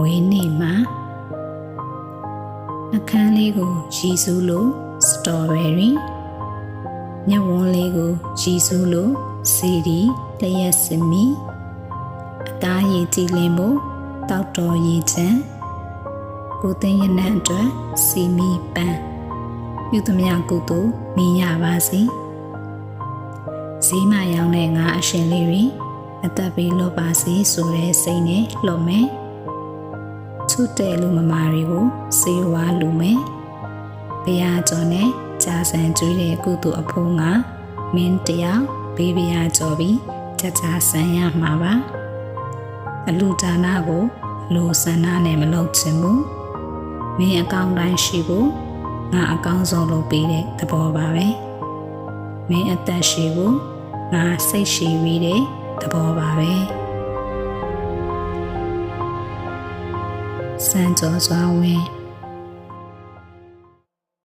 ဝေးနေမှာအခန်းလေးကိုရည်စူးလို့စတော်ဘယ်ရီမျက်ဝန်းလေးကိုရည်စူးလို့စီဒီလျှက်စမီအသားရည်ကြည်လင်ဖို့တောက်တော်ရည်ချမ်းကိုသိန်းရနံအတွက်စီမီပန်းပြုသမျှကုသိုလ်မြင်ရပါစေဈေးမရောင်းတဲ့ငါအရှင်လေးတွေအသက်ပေးလို့ပါစေဆိုတဲ့စိတ်နဲ့လှော်မယ်ချွတ်တဲ့လူမမာတွေကိုစေဝါလူမယ်ဘုရားကျော်နဲ့ကြာဆန်ကျွေးတဲ့ကုသိုလ်အဖို့ငါမင်းတယောက်ဘေးဘုရားကျော်ပြီးကြာဆန်ရမှာပါအလူဒါနကိုလူဆန္ဒနဲ့မလုပ်ချင်ဘူးမင်းအကောင်းတိုင်းရှိဖို့ငါအကောင်းဆုံးလုပ်ပေးတဲ့သဘောပါပဲမင်းအသက်ရှိဖို့ငါစိတ်ရှိပြီးတဲ့သဘောပါပဲစံကြောစွာဝင်